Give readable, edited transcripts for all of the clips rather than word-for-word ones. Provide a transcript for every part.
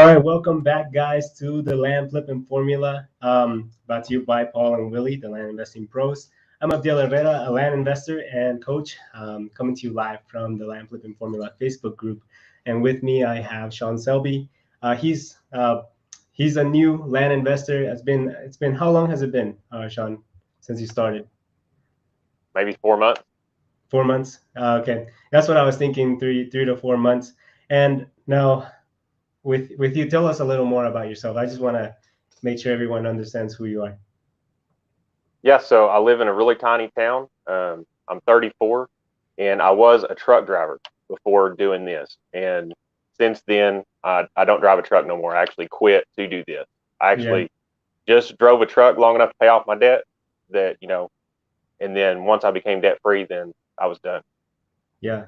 All right, welcome back, guys, to the Land Flipping Formula, brought to you by Paul and Willie, the Land Investing Pros. I'm Abdiel Herrera, a land investor and coach, coming to you live from the Land Flipping Formula Facebook group. And with me, I have Shawn Selby. He's a new land investor. It's been how long has it been, Shawn, since you started? Maybe 4 months. 4 months. Okay, that's what I was thinking. Three to 4 months. And now, with you, tell us a little more about yourself. I just want to make sure everyone understands who you are. Yeah, so I live in a really tiny town. I'm 34, and I was a truck driver before doing this. And since then, I don't drive a truck no more. I actually quit to do this. I actually just drove a truck long enough to pay off my debt and then once I became debt free, then I was done. Yeah,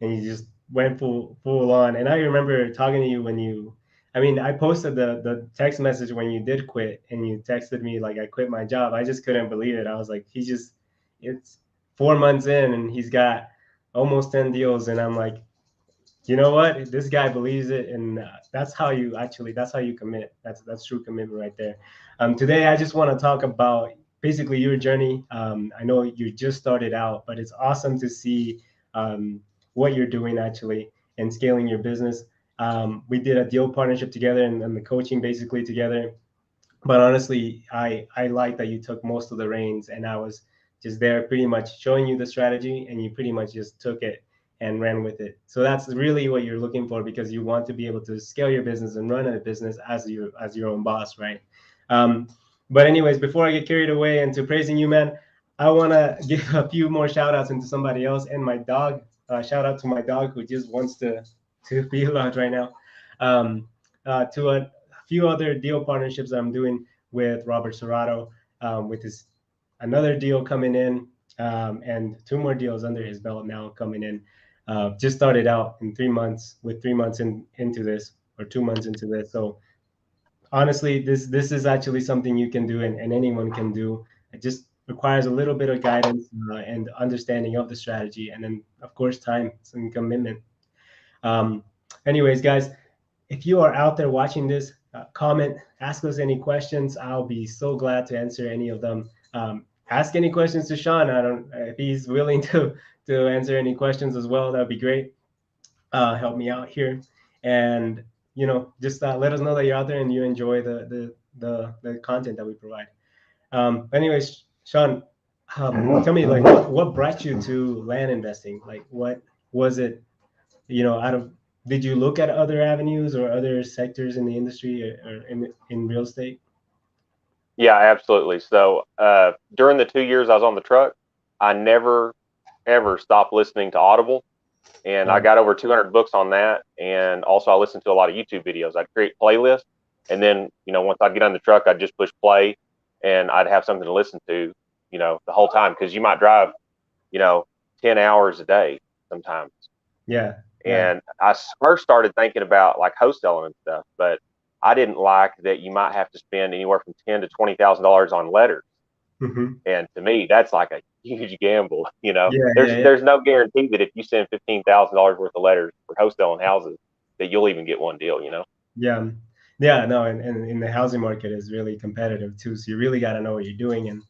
and you just went full on. And I remember talking to you I posted the text message when you did quit, and you texted me like, I quit my job. I just couldn't believe it. I was like, it's 4 months in and he's got almost 10 deals. And I'm like, you know what? This guy believes it. And that's how you commit. That's true commitment right there. Today, I just want to talk about basically your journey. I know you just started out, but it's awesome to see what you're doing actually and scaling your business. We did a deal partnership together and the coaching basically together. But honestly, I like that you took most of the reins, and I was just there pretty much showing you the strategy, and you pretty much just took it and ran with it. So that's really what you're looking for, because you want to be able to scale your business and run a business as your own boss, right? Um, but anyways, before I get carried away into praising you, man, I want to give a few more shout outs into somebody else and my dog. Shout out to my dog who just wants to be loved right now. To a few other deal partnerships that I'm doing with Robert Serrato, with his another deal coming in, and two more deals under his belt now coming in. Just started out in 3 months, with 3 months into this, or 2 months into this. So honestly, this is actually something you can do, and anyone can do. It just requires a little bit of guidance and understanding of the strategy, and then of course time and commitment. Um, anyways, guys, if you are out there watching this, comment, ask us any questions. I'll be so glad to answer any of them. Ask any questions to Shawn. I don't if he's willing to answer any questions as well. That'd be great. Help me out here, and just let us know that you're out there and you enjoy the content that we provide. Anyways, Shawn, tell me, like, what brought you to land investing? Like, what was it? Out of Did you look at other avenues or other sectors in the industry, or in real estate? Yeah, absolutely. So during the 2 years I was on the truck, I never ever stopped listening to Audible, and I Yeah. got over 200 books on that. And also, I listened to a lot of YouTube videos. I'd create playlists, and then once I'd get on the truck, I'd just push play, and I'd have something to listen to, the whole time, because you might drive, you know, 10 hours a day sometimes. Yeah. Yeah. And I first started thinking about like wholesaling and stuff, but I didn't like that you might have to spend anywhere from $10,000 to $20,000 on letters. Hmm. And to me, that's like a huge gamble. Yeah. There's Yeah. Yeah. there's no guarantee that if you send $15,000 worth of letters for wholesaling houses, that you'll even get one deal. Yeah. Yeah. No, and in the housing market is really competitive too. So you really got to know what you're doing, and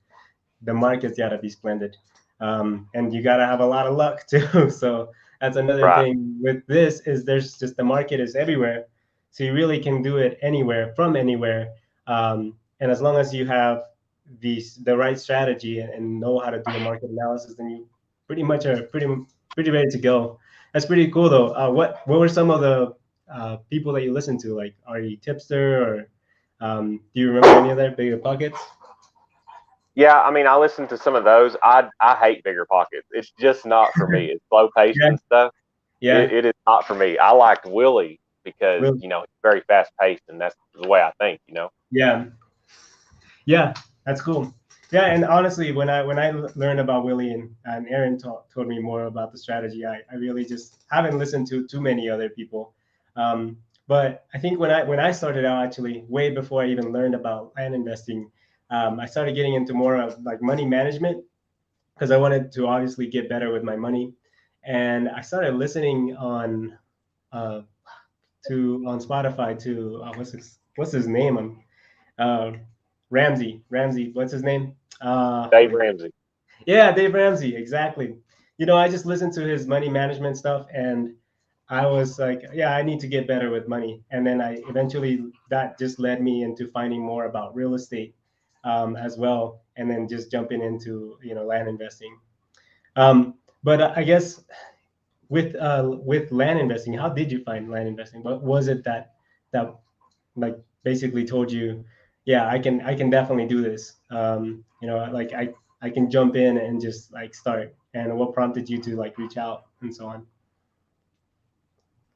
the market's got to be splendid, and you got to have a lot of luck too. So that's another Right. thing with this, is there's just the market is everywhere, so you really can do it anywhere from anywhere, and as long as you have the right strategy and know how to do a market analysis, then you pretty much are pretty ready to go. That's pretty cool though. What were some of the people that you listen to? Like, are you Tipster, or do you remember any other bigger pockets? Yeah, I mean, I listened to some of those. I hate bigger pockets. It's just not for me. It's slow paced Yeah. and stuff. Yeah. It is not for me. I liked Willie because Really? it's very fast paced, and that's the way I think. Yeah. Yeah. That's cool. Yeah. And honestly, when I learned about Willie, and Aaron told me more about the strategy, I really just haven't listened to too many other people. But I think when I started out, actually, way before I even learned about land investing, I started getting into more of like money management, because I wanted to obviously get better with my money. And I started listening on uh, to on Spotify to what's his name? Uh, Ramsey. What's his name? Dave Like, Ramsey. yeah, Dave Ramsey, exactly. I just listened to his money management stuff, and I was like, yeah, I need to get better with money. And then I eventually that just led me into finding more about real estate as well, and then just jumping into land investing. But I guess with land investing, how did you find land investing? What was it that like basically told you, yeah, I can definitely do this. Like I can jump in and just like start. And what prompted you to like reach out and so on?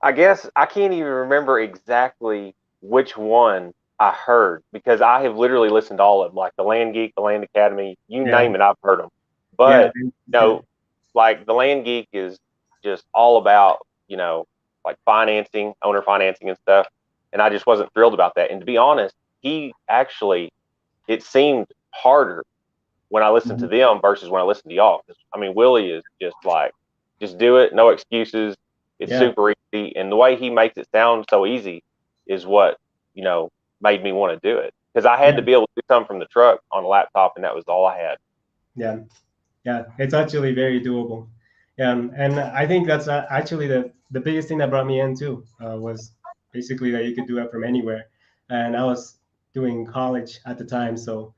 I guess I can't even remember exactly which one I heard because I have literally listened to all of them, like the Land Geek, the Land Academy, you Yeah, name it, I've heard them. yeah, But like the Land Geek is just all about like financing, owner financing and stuff, and I just wasn't thrilled about that. And to be honest, he actually it seemed harder when I listened to Mhm. them versus when I listened to y'all. I mean, Willie is just like, just do it, no excuses. It's Yeah, super easy, and the way he makes it sound so easy is what made me want to do it because I had yeah, to be able to do something from the truck on a laptop, and that was all I had. yeah. Yeah, it's actually very doable. Yeah, and I think that's actually the biggest thing that brought me in too, was basically that you could do it from anywhere. And I was doing college at the time, so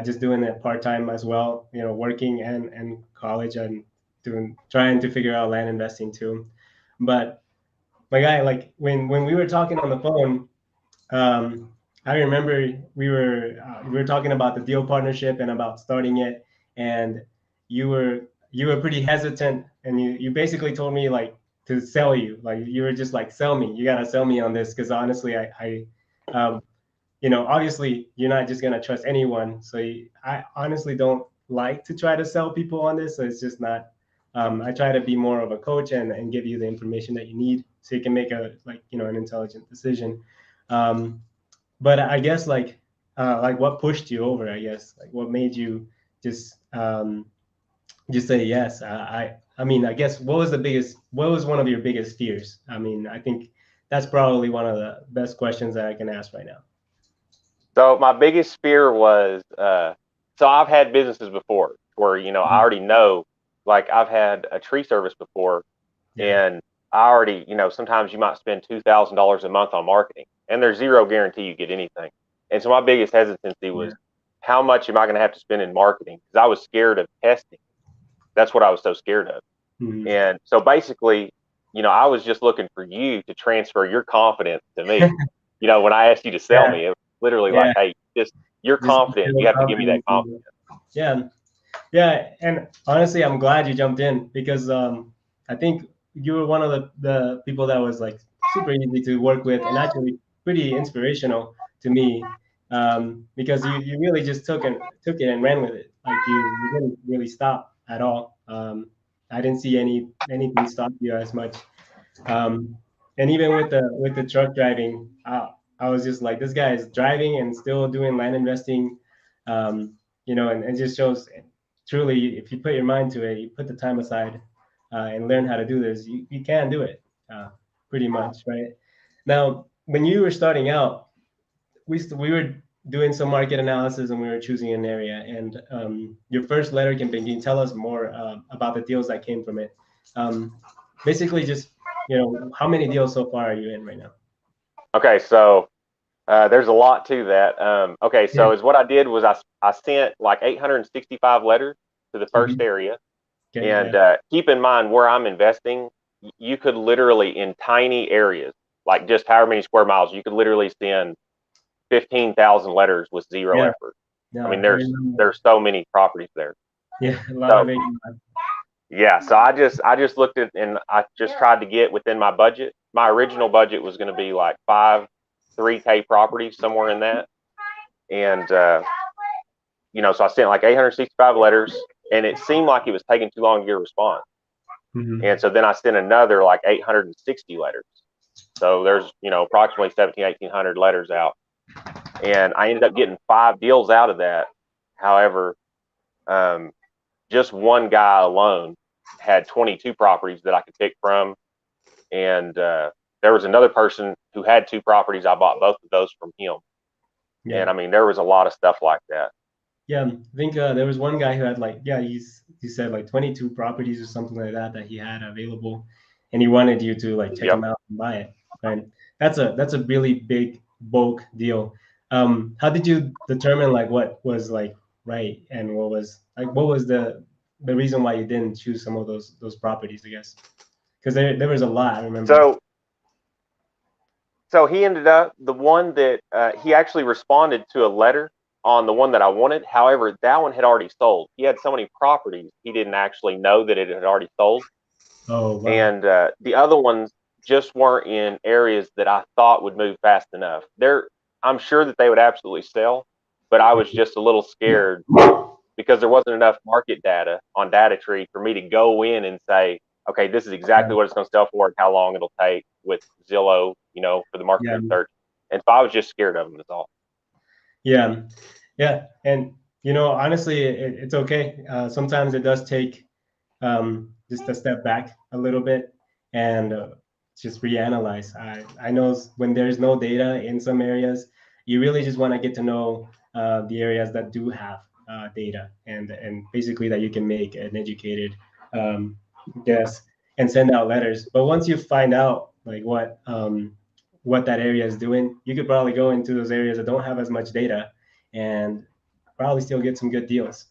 just doing it part time as well. Working and college and doing trying to figure out land investing too. But my guy, like when we were talking on the phone, um, I remember we were talking about the deal partnership and about starting it, and you were pretty hesitant, and you basically told me like to sell you, like you were just like sell me, you gotta sell me on this because honestly, obviously you're not just gonna trust anyone, so I honestly don't like to try to sell people on this, so it's just not. I try to be more of a coach and give you the information that you need so you can make a an intelligent decision. Um, but I guess like what pushed you over? I guess like what made you just just say yes? I mean, I guess what was one of your biggest fears? I mean, I think that's probably one of the best questions that I can ask right now. So my biggest fear was, so I've had businesses before where I Mhm. already know, like I've had a tree service before, Yeah, and I already sometimes you might spend $2,000 a month on marketing, and there's zero guarantee you get anything. And so my biggest hesitancy yeah, was how much am I going to have to spend in marketing because I was scared of testing. That's what I was so scared of. mhm. And so basically, I was just looking for you to transfer your confidence to me. When I asked you to sell Yeah, me, it was literally like, yeah. hey, just you're Just confident. You build have to give me that confidence. confidence. Yeah, yeah, and honestly, I'm glad you jumped in because I think you were one of the people that was like super easy to work with and actually pretty inspirational to me, because you really just took it and ran with it. Like you didn't really stop at all. I didn't see anything stop you as much. Um, and even with the truck driving, I was just like, this guy is driving and still doing land investing, and it just shows truly if you put your mind to it, you put the time aside, and learn how to do this, you can do it, pretty much, right? Now, when you were starting out, we were doing some market analysis and we were choosing an area. And your first letter campaign, can you tell us more about the deals that came from it? Um, Basically, just how many deals so far are you in right now? Okay, so there's a lot to that. Okay, Yeah. so is what I did was I sent like 865 letters to the first Hmm. area. Okay. And Yeah. keep in mind where I'm investing, you could literally in tiny areas, like just however many square miles, you could literally send 15,000 letters with zero Yeah. effort. I Yeah. mean, I there's remember. there's so many properties there. Yeah. A lot So of it. yeah, so I just looked at and I just tried to get within my budget. My original budget was going to be like 3K properties somewhere in that, and so I sent like 865 letters, and it seemed like it was taking too long to get a response. Hmm. And so then I sent another like 860 letters. So there's, approximately 1,800 letters out. And I ended up getting 5 deals out of that. However, um, just one guy alone had 22 properties that I could pick from. And there was another person who had 2 properties. I bought both of those from him. Yeah. And I mean, there was a lot of stuff like that. Yeah, I think there was one guy who had like, yeah, he said like 22 properties or something like that he had available, and he wanted you to like check Yep. them out and buy it. Right? That's a really big bulk deal. How did you determine like what was like right and what was the reason why you didn't choose some of those properties? I guess because there was a lot. I remember. So he ended up the one that he actually responded to a letter on the one that I wanted. However, that one had already sold. He had so many properties, he didn't actually know that it had already sold. Oh wow. And the other ones just weren't in areas that I thought would move fast enough. I'm sure that they would absolutely sell, but I was just a little scared because there wasn't enough market data on Data Tree for me to go in and say, okay, this is exactly what it's going to sell for and how long it'll take with Zillow, for the market Yeah. research. And so I was just scared of them, is all. Yeah, yeah, and honestly, it's okay. Sometimes it does take just a step back a little bit and just reanalyze. I know when there's no data in some areas, you really just want to get to know the areas that do have data and basically that you can make an educated guess and send out letters. But once you find out like what that area is doing, you could probably go into those areas that don't have as much data and probably still get some good deals.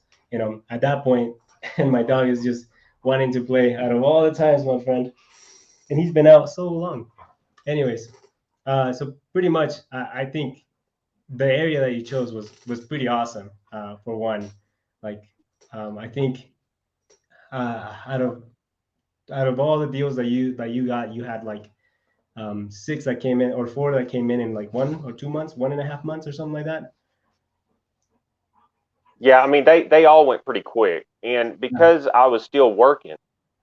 At that point, and my dog is just wanting to play out of all the times, my friend, and he's been out so long. Anyways, so pretty much, I think the area that you chose was pretty awesome. For one, like I think out of all the deals that you got, you had like 6 that came in or 4 that came in like 1 or 2 months, 1.5 months or something like that. Yeah, I mean, they all went pretty quick. And Yeah. because I was still working,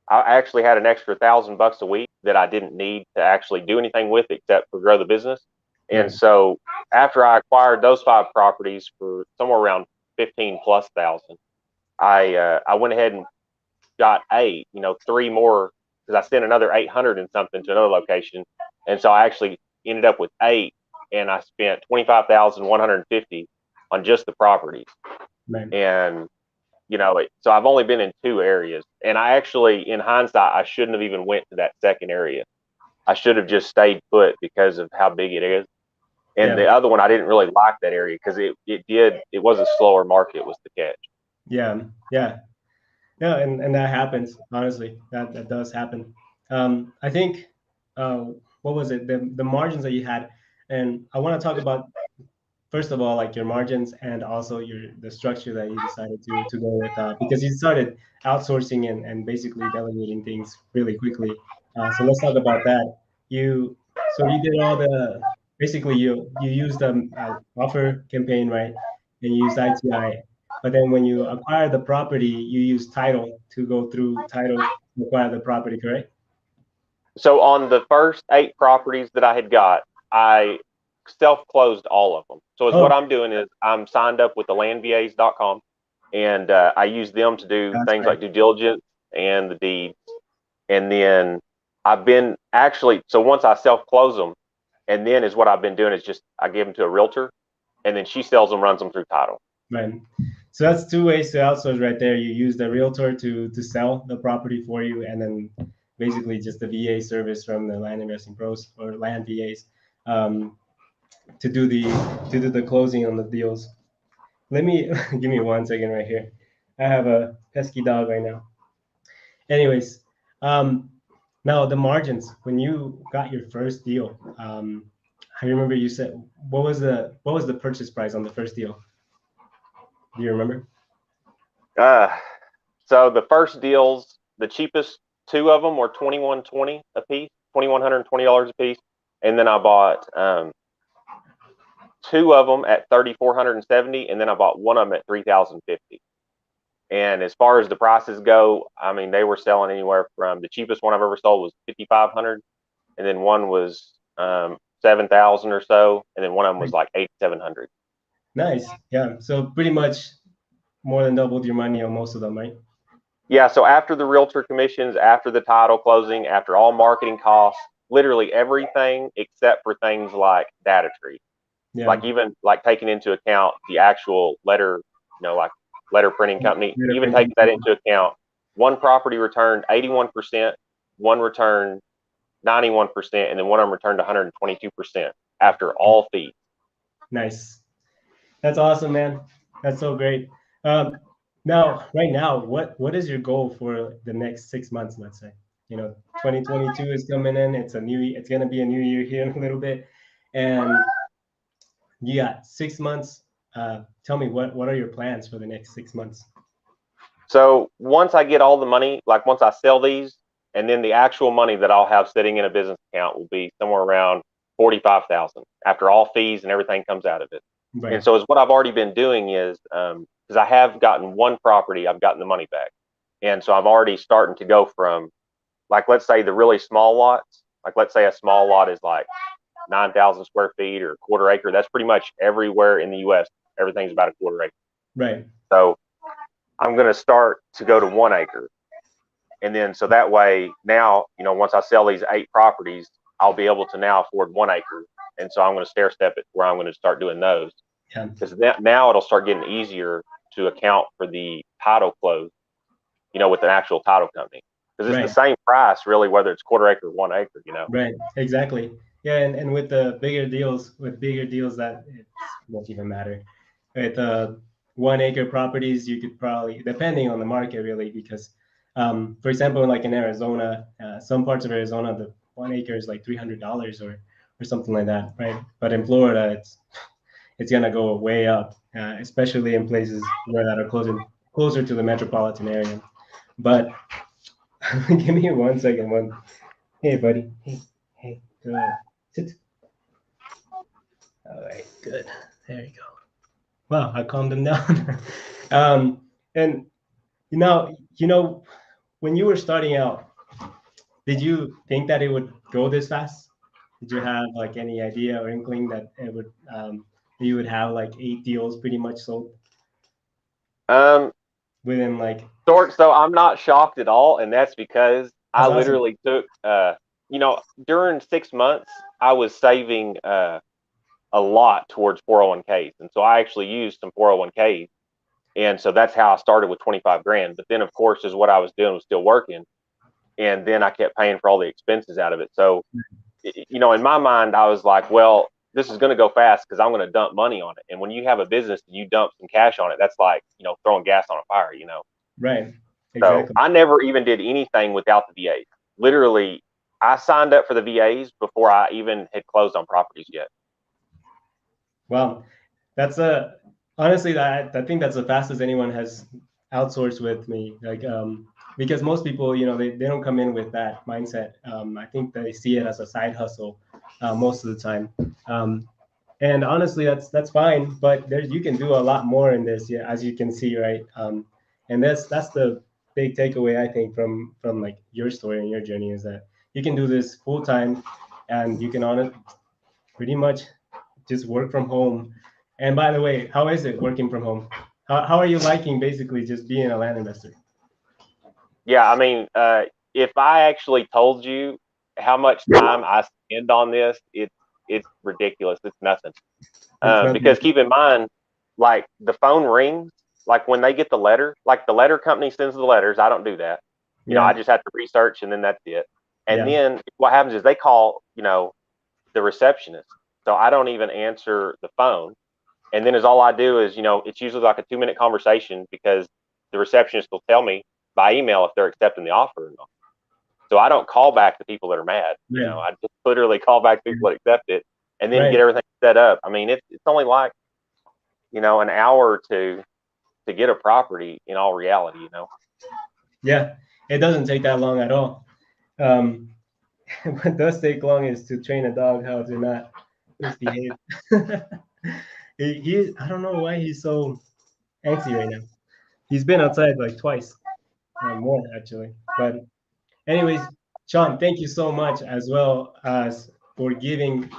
I actually had an extra $1,000 a week that I didn't need to actually do anything with except for grow the business. And Right. so after I acquired those 5 properties for somewhere around 15 plus thousand, I went ahead and got 8, 3 more because I sent another 800 and something to another location. And so I actually ended up with 8, and I spent 25,150 on just the properties. Right. And so I've only been in 2 areas, and I actually, in hindsight, I shouldn't have even went to that second area. I should have just stayed put because of how big it is. And Yeah. the other one, I didn't really like that area because it was a slower market was the catch. Yeah. Yeah. Yeah, and that happens. Honestly, that does happen. I think what was it? The margins that you had, and I want to talk about first of all like your margins and also the structure that you decided to go with because you started outsourcing and basically delegating things really quickly. So let's talk about that. You did all the basically you used offer campaign, right? And you used ITI, but then when you acquire the property, you use title to go through title to acquire the property, correct? So on the first 8 properties that I had got, I self-closed all of them. So Oh, what I'm doing is I'm signed up with the landvas.com, and I use them to do that's things right. like due diligence and the deeds. And then I've been actually, so once I self-close them, and then is what I've been doing is just I give them to a realtor, and then she sells them, runs them through title. Right. So that's 2 ways to outsource right there. You use the realtor to sell the property for you, and then basically just the VA service from the land investing pros or land VAs um, to do the closing on the deals. Let me give me 1 second right here. I have a pesky dog right now. Anyways, um, now the margins when you got your first deal. I remember you said what was the purchase price on the first deal? Do you remember? Uh, so the first deals, the cheapest 2 of them were 2120 a piece, $2,120 a piece, and then I bought 2 of them at 3,470, and then I bought 1 of them at 3,050. And as far as the prices go, I mean, they were selling anywhere from the cheapest one I've ever sold was 5,500, and then one was 7,000 or so, and then one of them was like 8,700. Nice. Yeah. So pretty much more than doubled your money on most of them, right? Yeah. So after the realtor commissions, after the title closing, after all marketing costs, literally everything except for things like data tree. Yeah. Like even like taking into account the actual letter, like letter printing company, even taking that into account, one property returned 81%, one returned 91%, and then one of them returned 122% after all fees. Nice. That's awesome, man. That's so great. Now, right now, what is your goal for the next 6 months? Let's say, 2022 is coming in. It's gonna be a new year here in a little bit, and you got 6 months. Tell me what are your plans for the next 6 months? So once I get all the money, like once I sell these, and then the actual money that I'll have sitting in a business account will be somewhere around 45,000 after all fees and everything comes out of it. Right. And so is what I've already been doing is because I have gotten one property, I've gotten the money back, and so I'm already starting to go from, like, let's say the really small lots, like let's say a small lot is like 9,000 square feet or a quarter acre. That's pretty much everywhere in the U.S. Everything's about a quarter acre. Right. So I'm going to start to go to 1 acre. And then, so that way now, once I sell these 8 properties, I'll be able to now afford 1 acre. And so I'm going to stair step it where I'm going to start doing those. Yeah. Because now it'll start getting easier to account for the title close, with an actual title company. Because it's the same price, really, whether it's quarter acre or 1 acre, Right. Exactly. Yeah. And with the bigger deals, that it won't even matter. With 1 acre properties, you could probably, depending on the market, really, because, for example, like in Arizona, some parts of Arizona, the 1 acre is like $300 or something like that, right? But in Florida, it's gonna go way up, especially in places that are closer to the metropolitan area. But give me 1 second. Hey, buddy. Hey, sit. All right, good. There you go. Wow, I calmed him down. And when you were starting out, did you think that it would go this fast? Did you have like any idea or inkling that it would you would have like 8 deals pretty much sold within like? So I'm not shocked at all, and that's because I literally took during 6 months I was saving a lot towards 401ks, and so I actually used some 401ks, and so that's how I started with 25 grand. But then, of course, as what I was doing was still working, and then I kept paying for all the expenses out of it. So, in my mind, I was like, well, this is going to go fast because I'm going to dump money on it. And when you have a business and you dump some cash on it, that's like throwing gas on a fire. Right. Exactly. So I never even did anything without the VAs. Literally, I signed up for the VAs before I even had closed on properties yet. Well, that's honestly, I think that's the fastest anyone has outsourced with me. Like, because most people, they don't come in with that mindset. I think they see it as a side hustle most of the time. And honestly, that's fine. But you can do a lot more in this, yeah, as you can see, right? And that's the big takeaway, I think, from like your story and your journey, is that you can do this full time, and you can pretty much just work from home. And by the way, how is it working from home? How are you liking basically just being a land investor? Yeah, I mean, if I actually told you how much time I spend on this, it's ridiculous. It's nothing. Because keep in mind, like the phone rings, like when they get the letter, like the letter company sends the letters. I don't do that. I just have to research and then that's it. And then what happens is they call, the receptionist. So I don't even answer the phone. And then all I do is, it's usually like a 2-minute conversation because the receptionist will tell me by email if they're accepting the offer or not. So I don't call back the people that are mad. I just literally call back people that accept it and then get everything set up. I mean, it's only like, an hour or two to get a property in all reality, Yeah, it doesn't take that long at all. What does take long is to train a dog how to not misbehave. I don't know why he's so angsty right now. He's been outside like twice, more actually. But anyways, Shawn, thank you so much as well as for giving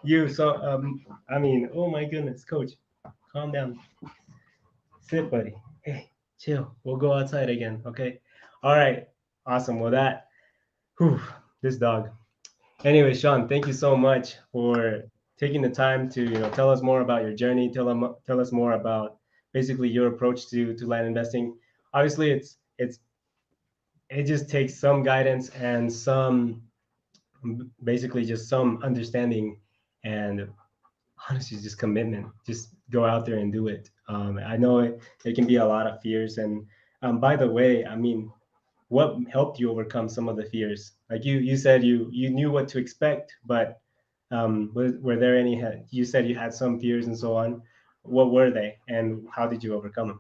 you oh my goodness, coach, calm down. Sit, buddy. Hey, chill. We'll go outside again, okay? All right. Awesome. Well, this dog. Anyway, Shawn, thank you so much for taking the time to tell us more about your journey. Tell us more about basically your approach to land investing. Obviously, it just takes some guidance and some basically just some understanding and honestly just commitment. Just go out there and do it. I know it can be a lot of fears. And by the way, I mean, what helped you overcome some of the fears? Like you said you knew what to expect, but were there any? You said you had some fears and so on. What were they, and how did you overcome them?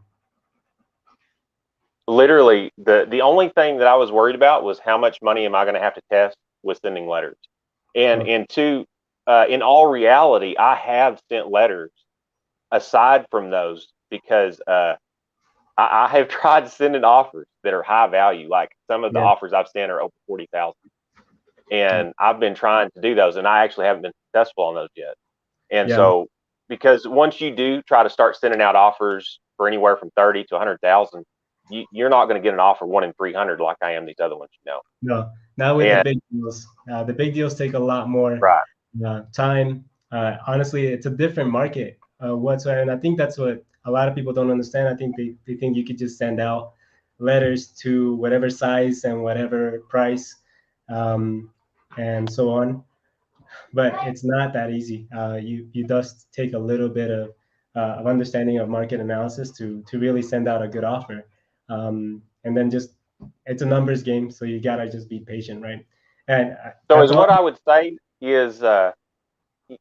Literally, the only thing that I was worried about was how much money am I going to have to test with sending letters. And Okay. in all reality, I have sent letters aside from those because I have tried sending offers that are high value. Like some of the Yeah. offers I've sent are over 40,000, Yeah. and I've been trying to do those, and I actually haven't been successful on those yet. And Yeah. so, because once you do try to start sending out offers for anywhere from 30 to 100,000, you're not going to get an offer 1 in 300 like I am these other ones, you know. No, not with the And big deals. The big deals take a lot more right, time. Honestly, it's a different market whatsoever. And I think that's what a lot of people don't understand. I think they think you could just send out letters to whatever size and whatever price and so on. But it's not that easy. You does take a little bit of understanding of market analysis to really send out a good offer. And then just it's a numbers game, so you gotta just be patient, right? And so that's is all. what I would say is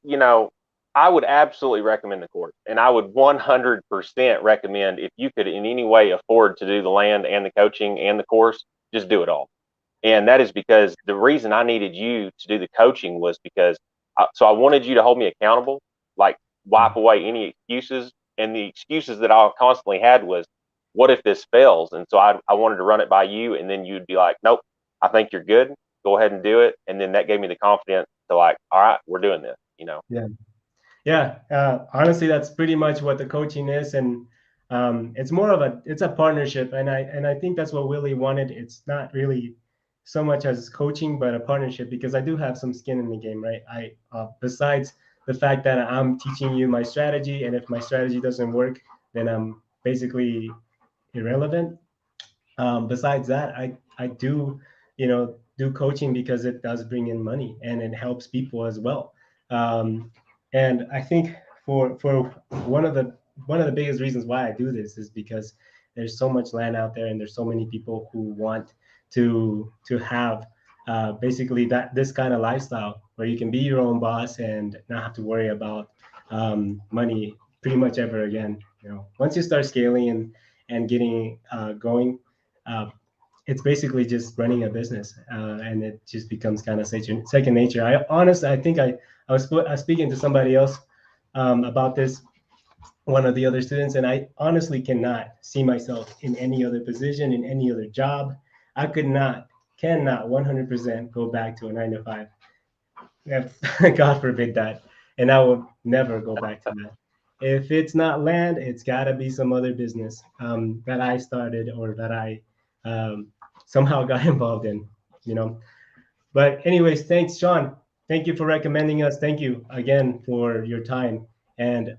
you know, I would absolutely recommend the course, and I would 100% recommend if you could in any way afford to do the land and the coaching and the course, just do it all. And that is because the reason I needed you to do the coaching was because so I wanted you to hold me accountable, like wipe away any excuses. And the excuses that I constantly had was, what if this fails? And so I wanted to run it by you, and then you'd be like, nope, I think you're good. Go ahead and do it. And then that gave me the confidence to like, all right, we're doing this, you know. Yeah. Yeah, honestly, that's pretty much what the coaching is, and it's more of it's a partnership, and I think that's what Willie wanted. It's not really so much as coaching, but a partnership because I do have some skin in the game, right? I besides the fact that I'm teaching you my strategy, and if my strategy doesn't work, then I'm basically irrelevant. Besides that, I do do coaching because it does bring in money and it helps people as well. And I think for one of the biggest reasons why I do this is because there's so much land out there and there's so many people who want to have basically that this kind of lifestyle where you can be your own boss and not have to worry about money pretty much ever again. Once you start scaling and getting going, uh, it's basically just running a business, and it just becomes kind of second nature. I think I was speaking to somebody else about this, one of the other students, and I honestly cannot see myself in any other position, in any other job. I cannot 100% go back to a 9 to 5. God forbid that. And I will never go back to that. If it's not land, it's got to be some other business that I started or that I um, somehow got involved in. But anyways, thanks, Shawn. Thank you for recommending us. Thank you again for your time. And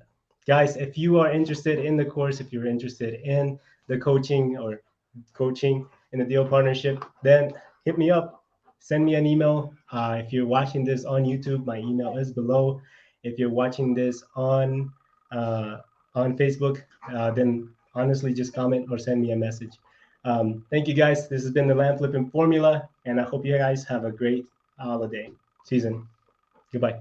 guys, if you are interested in the course, if you're interested in the coaching in the deal partnership, then hit me up. Send me an email. If you're watching this on YouTube, my email is below. If you're watching this uh, on Facebook, then honestly just comment or send me a message. Thank you guys. This has been the Land Flipping Formula, and I hope you guys have a great holiday season. Goodbye.